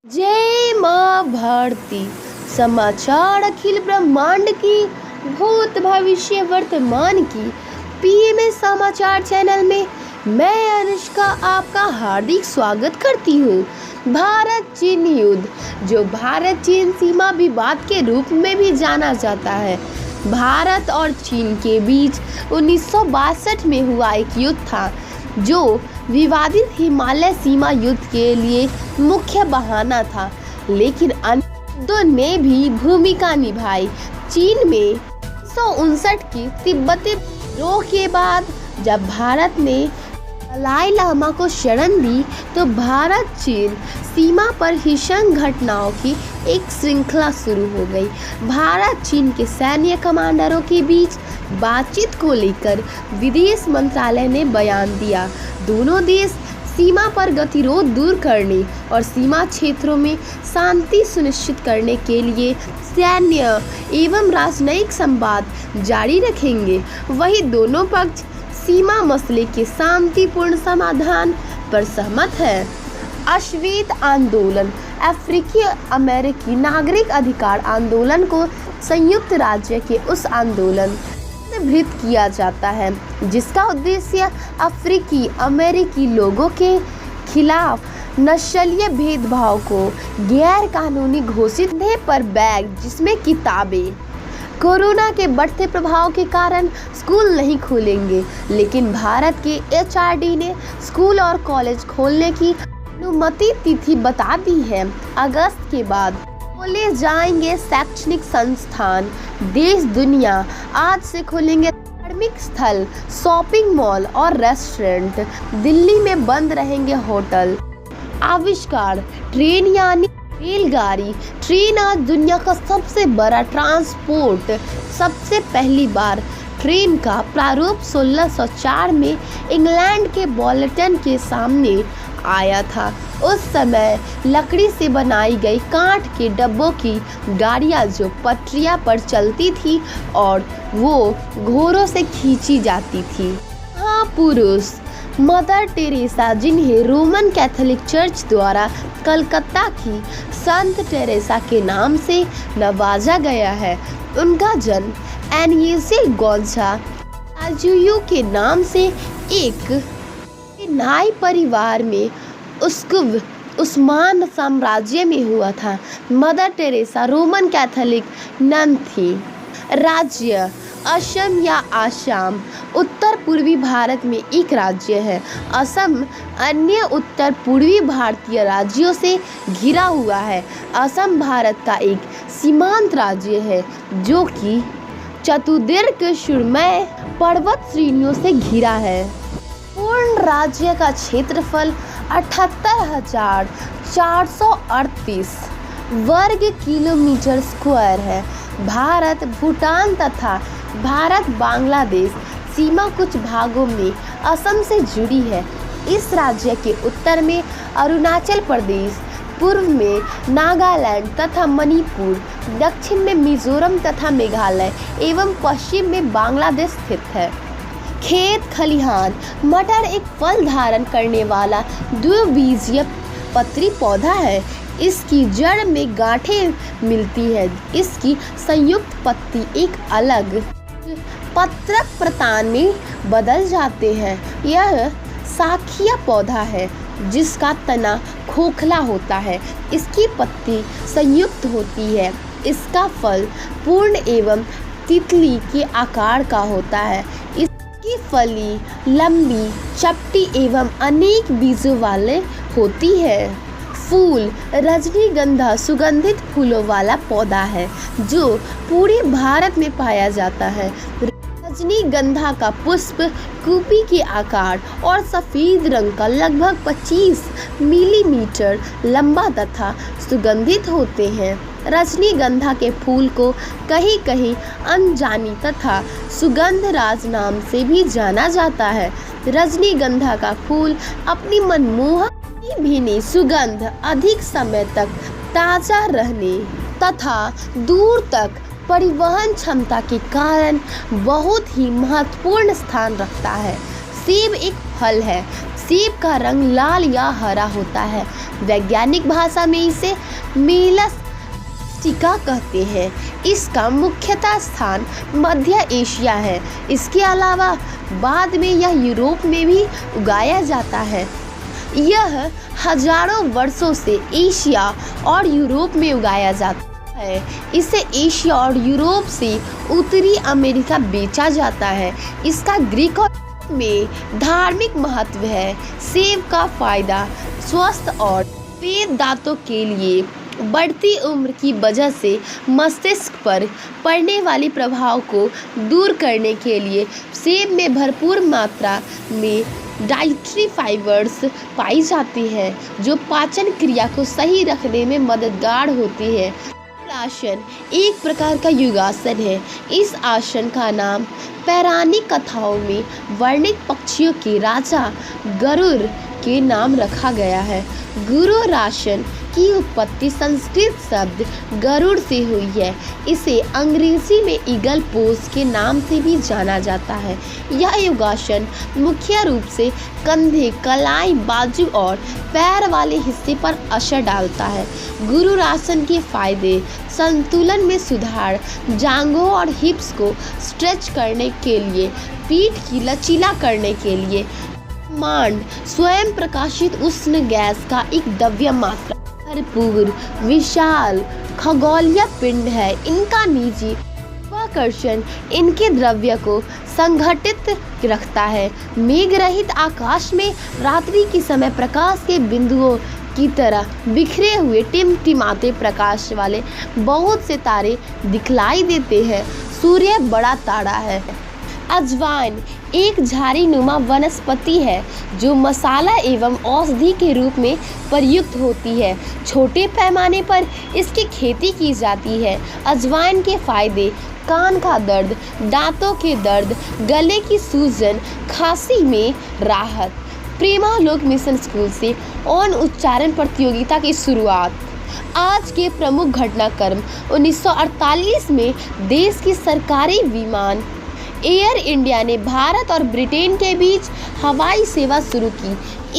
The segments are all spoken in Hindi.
जय माँ भारती। समाचार अखिल ब्रह्मांड की, भूत भविष्य वर्तमान की पीएमएस समाचार चैनल में मैं अनुष्का आपका हार्दिक स्वागत करती हूँ। भारत चीन युद्ध, जो भारत चीन सीमा विवाद के रूप में भी जाना जाता है, भारत और चीन के बीच 1962 में हुआ एक युद्ध था, जो विवादित हिमालय सीमा युद्ध के लिए मुख्य बहाना था, लेकिन अन्य युद्धों ने भी भूमिका निभाई। चीन में 1959 की तिब्बती विद्रोह के बाद जब भारत ने दलाई लामा को शरण दी, तो भारत चीन सीमा पर हिंसक घटनाओं की एक श्रृंखला शुरू हो गई। भारत चीन के सैन्य कमांडरों के बीच बातचीत को लेकर विदेश मंत्रालय ने बयान दिया। दोनों देश सीमा पर गतिरोध दूर करने और सीमा क्षेत्रों में शांति सुनिश्चित करने के लिए सैन्य एवं राजनयिक संवाद जारी रखेंगे। वहीं दोनों पक्ष सीमा मसले के शांतिपूर्ण समाधान पर सहमत है। अश्वेत आंदोलन, अफ्रीकी अमेरिकी नागरिक अधिकार आंदोलन को संयुक्त राज्य के उस आंदोलन भृत किया जाता है, जिसका उद्देश्य अफ्रीकी अमेरिकी लोगों के खिलाफ नस्लीय भेदभाव को गैर कानूनी घोषित करने पर बैग, जिसमें किताबें। कोरोना के बढ़ते प्रभाव के कारण स्कूल नहीं खुलेंगे, लेकिन भारत के एचआरडी ने स्कूल और कॉलेज खोलने की अनुमति तिथि बता दी है। अगस्त के बाद खोले जाएंगे शैक्षणिक संस्थान, देश दुनिया आज से खुलेंगे धार्मिक स्थल, शॉपिंग मॉल और रेस्टोरेंट। दिल्ली में बंद रहेंगे होटल। आविष्कार, ट्रेन यानी रेलगाड़ी। ट्रेन आज दुनिया का सबसे बड़ा ट्रांसपोर्ट। सबसे पहली बार ट्रेन का प्रारूप 1604 में इंग्लैंड के बोल्टन के सामने आया था। उस समय लकड़ी से बनाई गई कांच के डब्बों की गाड़ियां जो पटरियां पर चलती थी और वो घोड़ों से खींची जाती थी। हाँ, पुरुष मदर टेरेसा, जिन्हें रोमन कैथोलिक चर्च द्वारा कलकत्ता की संत टेरेसा के नाम से नवाजा गया है। उनका जन्म एनियसे गोंजा आजुयू के नाम से एक नाई परिवार में उस्मान साम्राज्य में हुआ था। Mother Teresa Roman Catholic nun थी। राज्य असम या आसाम उत्तर पूर्वी भारत में एक राज्य है। असम अन्य उत्तर पूर्वी भारतीय राज्यों से घिरा हुआ है। असम भारत का एक सीमांत राज्य है, जो कि चतुर्दीर्घ सुरमय पर्वत श्रेणियों से घिरा है। पूर्ण राज्य का क्षेत्रफल 78,438 वर्ग किलोमीटर स्क्वायर है। भारत भूटान तथा भारत बांग्लादेश सीमा कुछ भागों में असम से जुड़ी है। इस राज्य के उत्तर में अरुणाचल प्रदेश, पूर्व में नागालैंड तथा मणिपुर, दक्षिण में मिजोरम तथा मेघालय एवं पश्चिम में बांग्लादेश स्थित है। खेत खलिहान। मटर एक फल धारण करने वाला द्विबीजीय पत्री पौधा है। इसकी जड़ में गांठें मिलती है। इसकी संयुक्त पत्ती एक अलग पत्रक प्रतान में बदल जाते हैं। यह शाखीय पौधा है, जिसका तना खोखला होता है। इसकी पत्ती संयुक्त होती है। इसका फल पूर्ण एवं तितली के आकार का होता है। इसकी फली लंबी, चपटी एवं अनेक बीजों वाले होती है। फूल रजनीगंधा सुगंधित फूलों वाला पौधा है, जो पूरे भारत में पाया जाता है। रजनीगंधा का पुष्प कुपी के आकार और सफ़ेद रंग का, लगभग 25 मिलीमीटर लंबा तथा सुगंधित होते हैं। रजनीगंधा के फूल को कहीं कहीं अनजानी तथा सुगंधराज नाम से भी जाना जाता है। रजनीगंधा का फूल अपनी मनमोहक भीनी सुगंध, अधिक समय तक ताज़ा रहने तथा दूर तक परिवहन क्षमता के कारण बहुत ही महत्वपूर्ण स्थान रखता है। सेब एक फल है। सेब का रंग लाल या हरा होता है। वैज्ञानिक भाषा में इसे मेलस टिका कहते हैं। इसका मुख्यतः स्थान मध्य एशिया है। इसके अलावा बाद में यह यूरोप में भी उगाया जाता है। यह हजारों वर्षों से एशिया और यूरोप में उगाया जाता है। इसे एशिया और यूरोप से उत्तरी अमेरिका बेचा जाता है। इसका ग्रीक और में धार्मिक महत्व है। सेब का फायदा स्वस्थ और सफेद दांतों के लिए, बढ़ती उम्र की वजह से मस्तिष्क पर पड़ने वाले प्रभाव को दूर करने के लिए सेब में भरपूर मात्रा में डाइटरी फाइबर्स पाई जाती है, जो पाचन क्रिया को सही रखने में मददगार होती है। आसन एक प्रकार का योगासन है। इस आसन का नाम पौराणिक कथाओं में वर्णित पक्षियों के राजा गरुड़ के नाम रखा गया है। गरुड़ासन की उत्पत्ति संस्कृत शब्द गरुड़ से हुई है। इसे अंग्रेजी में ईगल पोज के नाम से भी जाना जाता है। यह योगासन मुख्य रूप से कंधे, कलाई, बाजू और पैर वाले हिस्से पर असर डालता है। गरुड़ासन के फायदे संतुलन में सुधार, जांघों और हिप्स को स्ट्रेच करने के लिए, पीठ की लचीला करने के लिए। मांड स्वयं प्रकाशित उष्ण गैस का एक द्रव्य मात्रा भरपूर विशाल खगोलीय पिंड है। इनका निजी आकर्षण इनके द्रव्य को संघटित रखता है। मेघ रहित आकाश में रात्रि के समय प्रकाश के बिंदुओं की तरह बिखरे हुए टिमटिमाते प्रकाश वाले बहुत से तारे दिखलाई देते हैं। सूर्य बड़ा तारा है। अजवाइन एक झाड़ीनुमा वनस्पति है जो मसाला एवं औषधि के रूप में प्रयुक्त होती है। छोटे पैमाने पर इसकी खेती की जाती है। अजवाइन के फायदे कान का दर्द, दांतों के दर्द, गले की सूजन, खांसी में राहत। प्रेमालोक मिशन स्कूल से ओन उच्चारण प्रतियोगिता की शुरुआत। आज के प्रमुख घटनाक्रम 1948 में देश की सरकारी विमान एयर इंडिया ने भारत और ब्रिटेन के बीच हवाई सेवा शुरू की।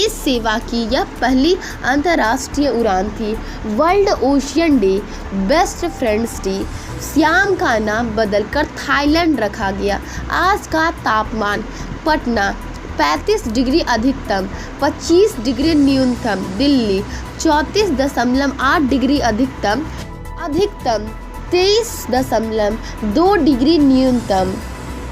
इस सेवा की यह पहली अंतर्राष्ट्रीय उड़ान थी। World ocean day, best friends day, SIAM का नाम बदलकर थाईलैंड रखा गया। आज का तापमान पटना 35 डिग्री अधिकतम, 25 डिग्री न्यूनतम। दिल्ली 34.8 डिग्री अधिकतम, 23.2 डिग्री न्यूनतम।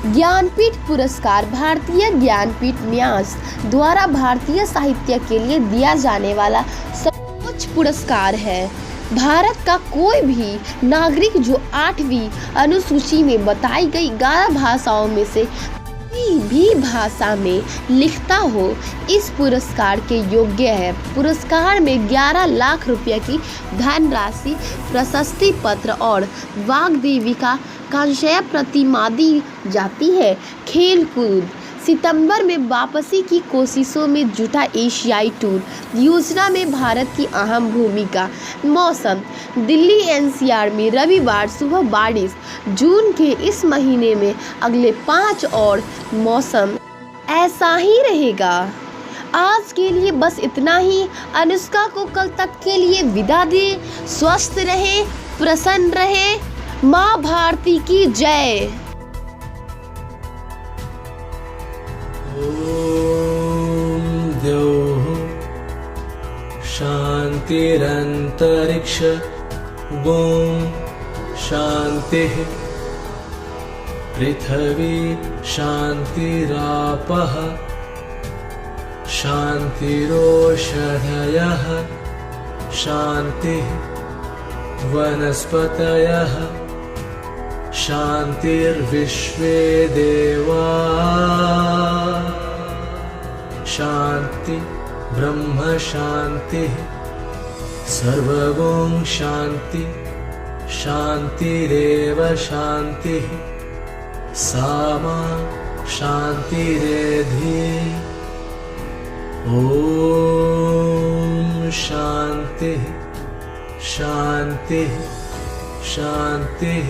ज्ञानपीठ पुरस्कार भारतीय ज्ञानपीठ न्यास द्वारा भारतीय साहित्य के लिए दिया जाने वाला सर्वोच्च पुरस्कार है। भारत का कोई भी नागरिक जो 8वीं अनुसूची में बताई गई 11 भाषाओं में से किसी भी भाषा में लिखता हो, इस पुरस्कार के योग्य है। पुरस्कार में 11 लाख रुपये की धनराशि, प्रशस्ति पत्र और वाग्देवी का कांस्य प्रतिमा दी जाती है। खेलकूद सितंबर में वापसी की कोशिशों में जुटा एशियाई टूर योजना में भारत की अहम भूमिका। मौसम दिल्ली एनसीआर में रविवार सुबह बारिश। जून के इस महीने में अगले 5 और मौसम ऐसा ही रहेगा। आज के लिए बस इतना ही। अनुष्का को कल तक के लिए विदा दे। स्वस्थ रहे, प्रसन्न रहे। माँ भारती की जय। ओम द्यौः शान्तिरन्तरिक्ष ओम शान्तिः पृथ्वी शान्तिरापः शान्तिरोषधयः शान्तिः वनस्पतयः शान्तिर्विश्वे देवा शान्ति ब्रह्म शान्तिः सर्वगुण शान्ति शान्तिरेव शान्तिः सामा शान्तिरेधि। ओम शान्तिः शान्तिः शान्तिः।